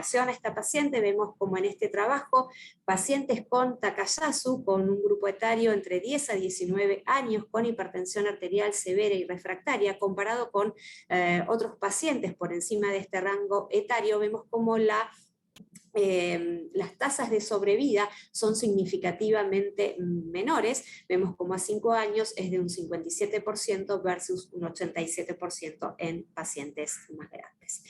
relación a esta paciente, vemos como en este trabajo, pacientes con Takayasu, con un grupo etario entre 10 a 19 años, con hipertensión arterial severa y refractaria, comparado con otros pacientes por encima de este rango etario, vemos como las tasas de sobrevida son significativamente menores. Vemos como a 5 años es de un 57% versus un 87% en pacientes más grandes.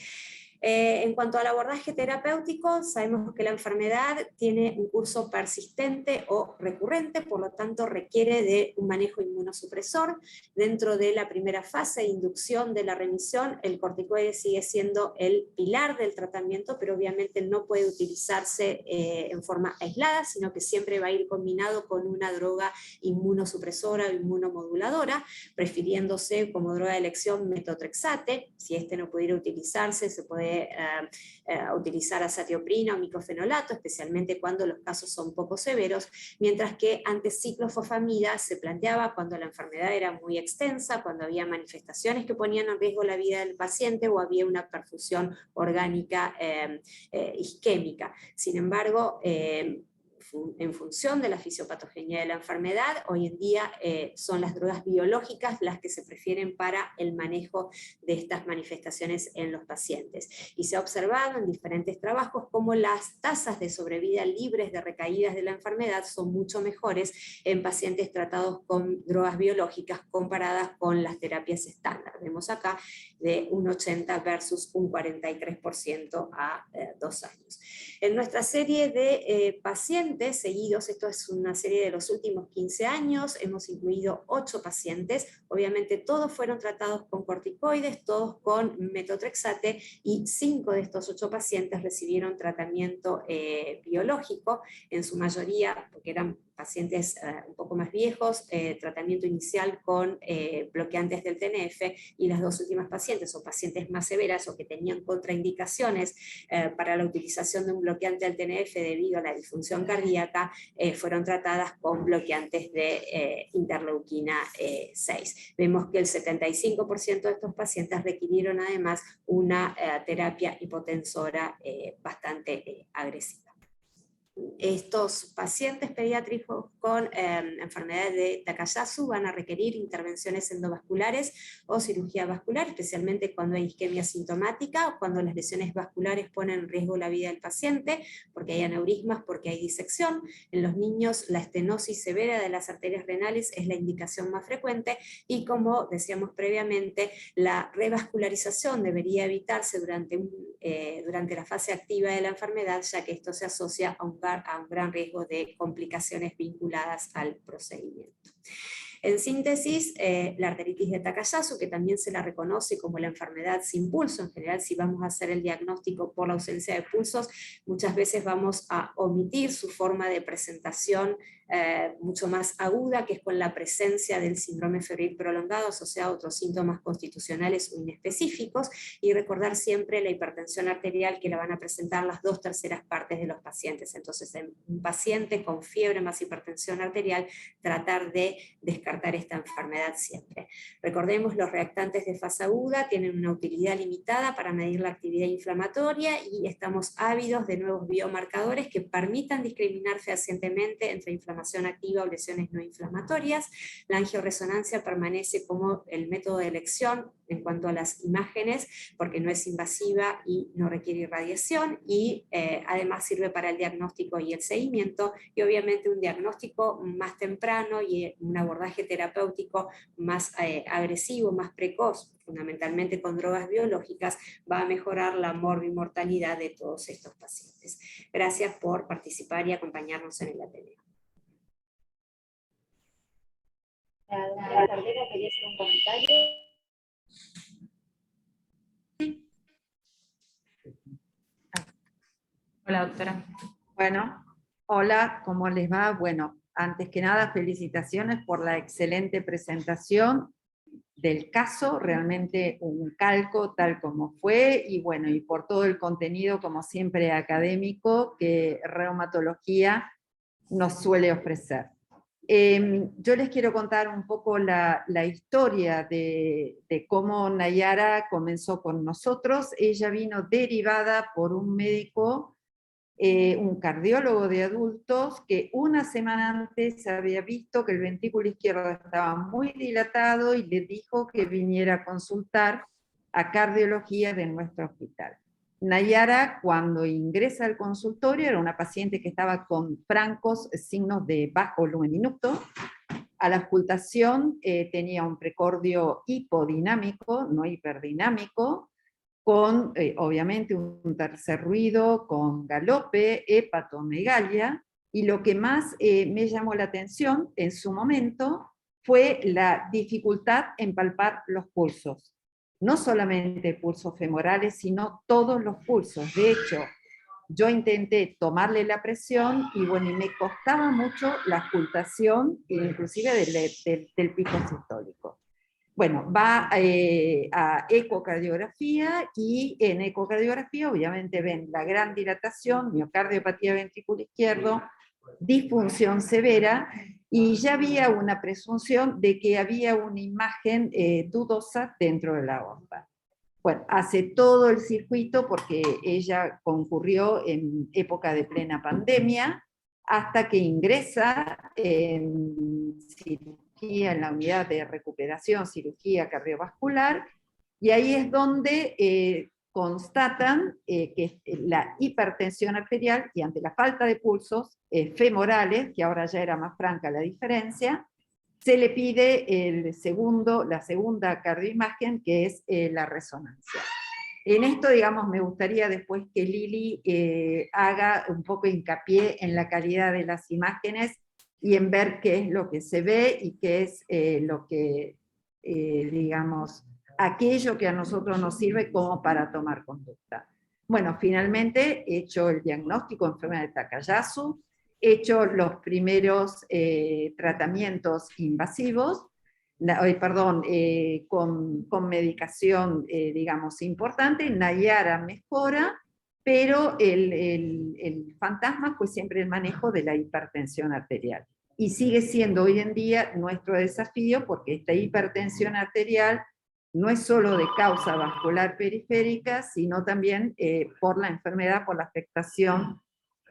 En cuanto al abordaje terapéutico, sabemos que la enfermedad tiene un curso persistente o recurrente, por lo tanto requiere de un manejo inmunosupresor. Dentro de la primera fase de inducción de la remisión, el corticoide sigue siendo el pilar del tratamiento, pero obviamente no puede utilizarse en forma aislada, sino que siempre va a ir combinado con una droga inmunosupresora o inmunomoduladora, prefiriéndose como droga de elección metotrexate. Si este no pudiera utilizarse, se puede utilizar azatioprina o micofenolato, especialmente cuando los casos son poco severos, mientras que antes ciclofosfamida se planteaba cuando la enfermedad era muy extensa, cuando había manifestaciones que ponían en riesgo la vida del paciente o había una perfusión orgánica isquémica. Sin embargo, en función de la fisiopatogenia de la enfermedad, hoy en día son las drogas biológicas las que se prefieren para el manejo de estas manifestaciones en los pacientes. Y se ha observado en diferentes trabajos cómo las tasas de sobrevida libres de recaídas de la enfermedad son mucho mejores en pacientes tratados con drogas biológicas comparadas con las terapias estándar. Vemos acá de un 80 versus un 43% a 2 años. En nuestra serie de pacientes seguidos, esto es una serie de los últimos 15 años, hemos incluido 8 pacientes, obviamente todos fueron tratados con corticoides, todos con metotrexate, y 5 de estos 8 pacientes recibieron tratamiento biológico, en su mayoría, porque eran pacientes un poco más viejos, tratamiento inicial con bloqueantes del TNF, y las 2 últimas pacientes, o pacientes más severas o que tenían contraindicaciones para la utilización de un bloqueante del TNF debido a la disfunción cardíaca, fueron tratadas con bloqueantes de interleuquina 6. Vemos que el 75% de estos pacientes requirieron además una terapia hipotensora bastante agresiva. Estos pacientes pediátricos con enfermedades de Takayasu van a requerir intervenciones endovasculares o cirugía vascular, especialmente cuando hay isquemia sintomática o cuando las lesiones vasculares ponen en riesgo la vida del paciente, porque hay aneurismas, porque hay disección. En los niños la estenosis severa de las arterias renales es la indicación más frecuente, y como decíamos previamente, la revascularización debería evitarse durante la fase activa de la enfermedad, ya que esto se asocia a un gran riesgo de complicaciones vinculadas al procedimiento. En síntesis, la arteritis de Takayasu, que también se la reconoce como la enfermedad sin pulso, en general si vamos a hacer el diagnóstico por la ausencia de pulsos, muchas veces vamos a omitir su forma de presentación mucho más aguda, que es con la presencia del síndrome febril prolongado asociado a otros síntomas constitucionales o inespecíficos, y recordar siempre la hipertensión arterial, que la van a presentar las 2/3 partes de los pacientes. Entonces, en un paciente con fiebre más hipertensión arterial, tratar de descartar esta enfermedad siempre. Recordemos, los reactantes de fase aguda tienen una utilidad limitada para medir la actividad inflamatoria, y estamos ávidos de nuevos biomarcadores que permitan discriminar fehacientemente entre inflamación activa o lesiones no inflamatorias. La angioresonancia permanece como el método de elección en cuanto a las imágenes, porque no es invasiva y no requiere irradiación, y además sirve para el diagnóstico y el seguimiento, y obviamente un diagnóstico más temprano y un abordaje terapéutico más agresivo, más precoz, fundamentalmente con drogas biológicas, va a mejorar la morbimortalidad de todos estos pacientes. Gracias por participar y acompañarnos en el Ateneo. La doctora Cardero quería hacer un comentario. Hola, doctora. Bueno, hola, ¿cómo les va? Bueno, antes que nada, felicitaciones por la excelente presentación del caso, realmente un calco tal como fue, y bueno, y por todo el contenido, como siempre, académico que reumatología nos suele ofrecer. Yo les quiero contar un poco la historia de cómo Nayara comenzó con nosotros. Ella vino derivada por un médico, un cardiólogo de adultos, que una semana antes había visto que el ventrículo izquierdo estaba muy dilatado y le dijo que viniera a consultar a cardiología de nuestro hospital. Nayara, cuando ingresa al consultorio, era una paciente que estaba con francos signos de bajo luminoso. A la auscultación tenía un precordio hipodinámico, no hiperdinámico, con obviamente un tercer ruido, con galope, hepatomegalia, y lo que más me llamó la atención en su momento fue la dificultad en palpar los pulsos. No solamente pulsos femorales, sino todos los pulsos. De hecho, yo intenté tomarle la presión y bueno, y me costaba mucho la auscultación, inclusive del pico sistólico. Bueno, va a ecocardiografía, y en ecocardiografía obviamente ven la gran dilatación, miocardiopatía ventrículo izquierdo, disfunción severa, y ya había una presunción de que había una imagen dudosa dentro de la aorta. Bueno, hace todo el circuito porque ella concurrió en época de plena pandemia, hasta que ingresa en cirugía, en la unidad de recuperación, cirugía cardiovascular, y ahí es donde constatan que la hipertensión arterial, y ante la falta de pulsos femorales, que ahora ya era más franca la diferencia, se le pide la segunda cardioimagen, que es la resonancia. En esto, digamos, me gustaría después que Lili haga un poco hincapié en la calidad de las imágenes y en ver qué es lo que se ve y qué es lo que, digamos, aquello que a nosotros nos sirve como para tomar conducta. Bueno, finalmente he hecho el diagnóstico de enfermedad de Takayasu, he hecho los primeros tratamientos invasivos, con medicación, digamos, importante. Nayara mejora, pero el fantasma fue siempre el manejo de la hipertensión arterial. Y sigue siendo hoy en día nuestro desafío, porque esta hipertensión arterial no es solo de causa vascular periférica, sino también por la enfermedad, por la afectación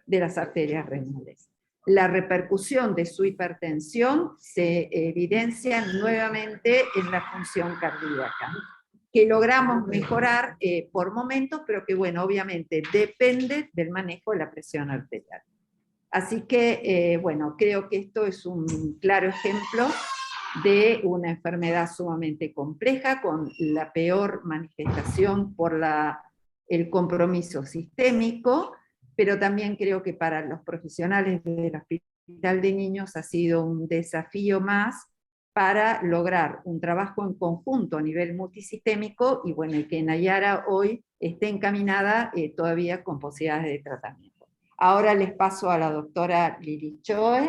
de las arterias renales. La repercusión de su hipertensión se evidencia nuevamente en la función cardíaca, que logramos mejorar por momentos, pero que, bueno, obviamente depende del manejo de la presión arterial. Así que, bueno, creo que esto es un claro ejemplo de una enfermedad sumamente compleja, con la peor manifestación por el compromiso sistémico, pero también creo que para los profesionales del Hospital de Niños ha sido un desafío más para lograr un trabajo en conjunto a nivel multisistémico, y bueno, que Nayara hoy esté encaminada todavía con posibilidades de tratamiento. Ahora les paso a la doctora Lili Choe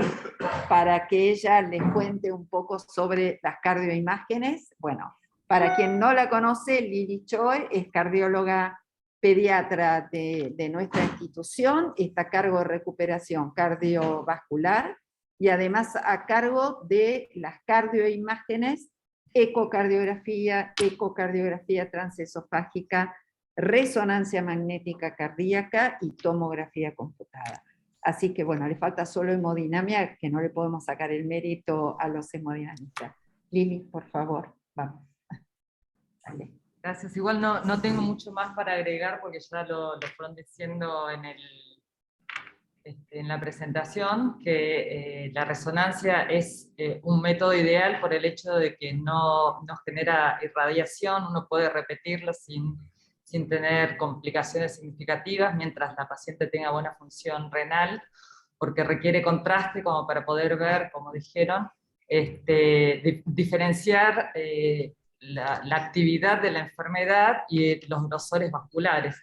para que ella les cuente un poco sobre las cardioimágenes. Bueno, para quien no la conoce, Lili Choe es cardióloga pediatra de nuestra institución, está a cargo de recuperación cardiovascular y además a cargo de las cardioimágenes, ecocardiografía transesofágica, resonancia magnética cardíaca y tomografía computada. Así que bueno, le falta solo hemodinamia, que no le podemos sacar el mérito a los hemodinamistas. Lili, por favor, vamos. Dale. Gracias. Igual no tengo mucho más para agregar porque ya lo fueron diciendo en la presentación, que la resonancia es un método ideal por el hecho de que no genera irradiación, uno puede repetirlo sin tener complicaciones significativas mientras la paciente tenga buena función renal, porque requiere contraste como para poder ver, como dijeron, diferenciar la actividad de la enfermedad y los grosores vasculares.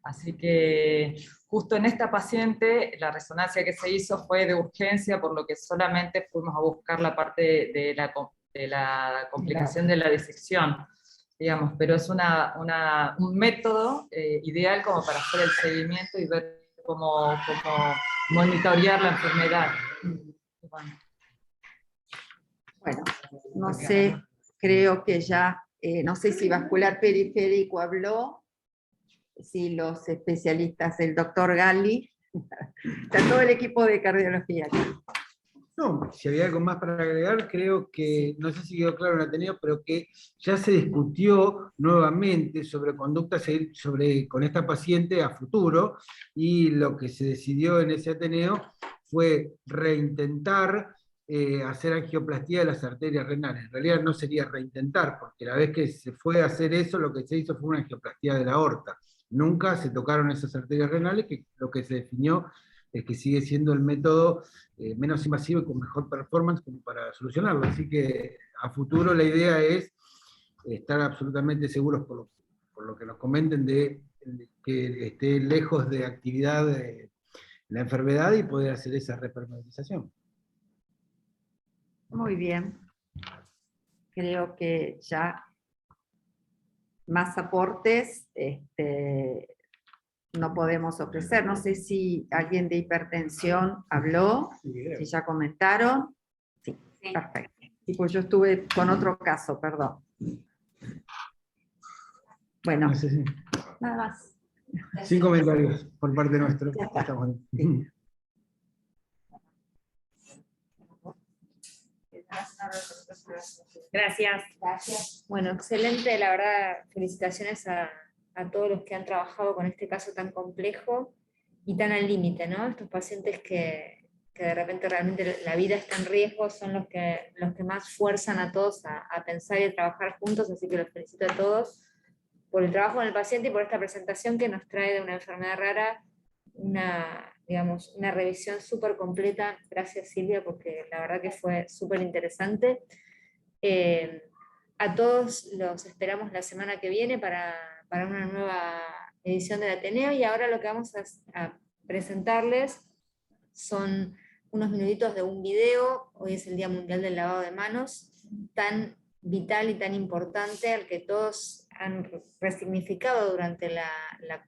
Así que justo en esta paciente la resonancia que se hizo fue de urgencia, por lo que solamente fuimos a buscar la parte de la complicación de la disección, digamos, pero es un método ideal como para hacer el seguimiento y ver cómo monitorear la enfermedad. Bueno. Bueno, no sé, creo que ya, no sé si vascular periférico habló, si los especialistas, el doctor Galli, está todo el equipo de cardiología aquí. No, si había algo más para agregar, creo que, no sé si quedó claro en el Ateneo, pero que ya se discutió nuevamente sobre conductas con esta paciente a futuro, y lo que se decidió en ese Ateneo fue reintentar hacer angioplastía de las arterias renales. En realidad no sería reintentar, porque la vez que se fue a hacer eso, lo que se hizo fue una angioplastía de la aorta. Nunca se tocaron esas arterias renales, que lo que se definió es que sigue siendo el método menos invasivo y con mejor performance como para solucionarlo. Así que a futuro la idea es estar absolutamente seguros por lo que nos comenten de que esté lejos de actividad de la enfermedad y poder hacer esa repermeabilización. Muy bien. Creo que ya más aportes no podemos ofrecer. No sé si alguien de hipertensión habló, si ya comentaron. Sí, perfecto. Y pues yo estuve con otro caso, perdón. Bueno, nada más. Sin comentarios por parte nuestra. Sí. Gracias. Gracias. Bueno, excelente, la verdad, felicitaciones a todos los que han trabajado con este caso tan complejo y tan al límite, ¿no? Estos pacientes que de repente realmente la vida está en riesgo son los que más fuerzan a todos a pensar y a trabajar juntos, así que los felicito a todos por el trabajo con el paciente y por esta presentación que nos trae de una enfermedad rara una revisión súper completa. Gracias, Silvia, porque la verdad que fue súper interesante. A todos los esperamos la semana que viene para una nueva edición del Ateneo, y ahora lo que vamos a presentarles son unos minutitos de un video. Hoy es el Día Mundial del Lavado de Manos, tan vital y tan importante, al que todos han resignificado durante la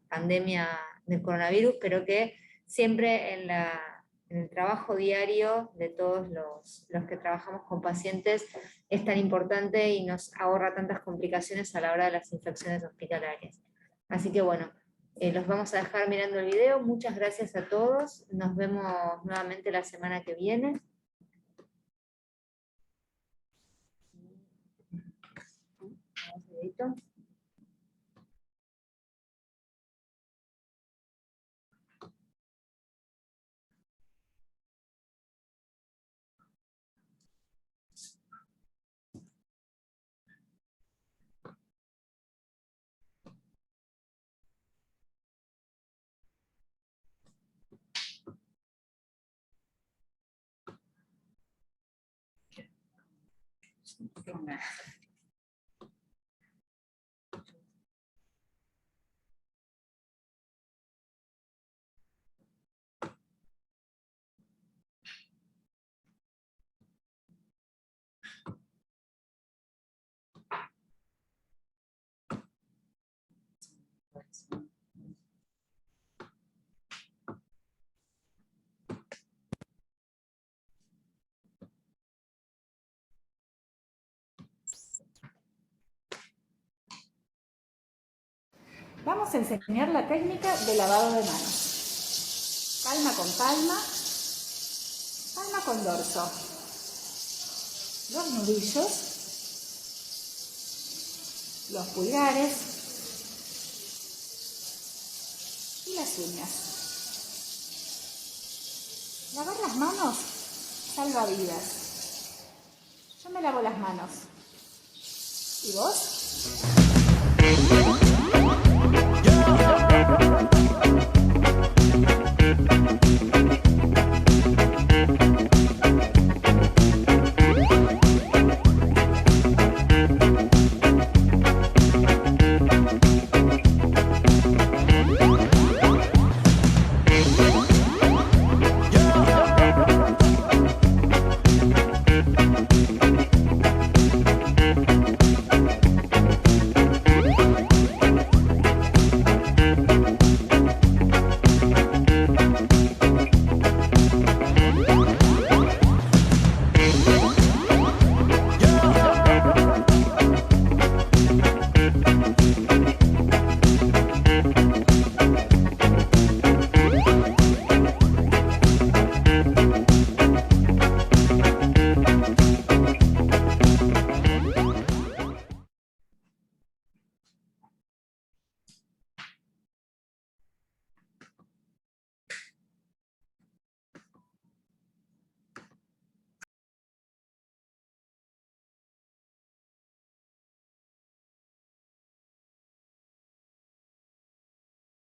pandemia del coronavirus, pero que siempre en el trabajo diario de todos los que trabajamos con pacientes es tan importante y nos ahorra tantas complicaciones a la hora de las infecciones hospitalarias. Así que bueno, los vamos a dejar mirando el video. Muchas gracias a todos. Nos vemos nuevamente la semana que viene. Vamos a enseñar la técnica de lavado de manos. Palma con palma, palma con dorso. Los nudillos, los pulgares y las uñas. Lavar las manos salva vidas. Yo me lavo las manos. ¿Y vos?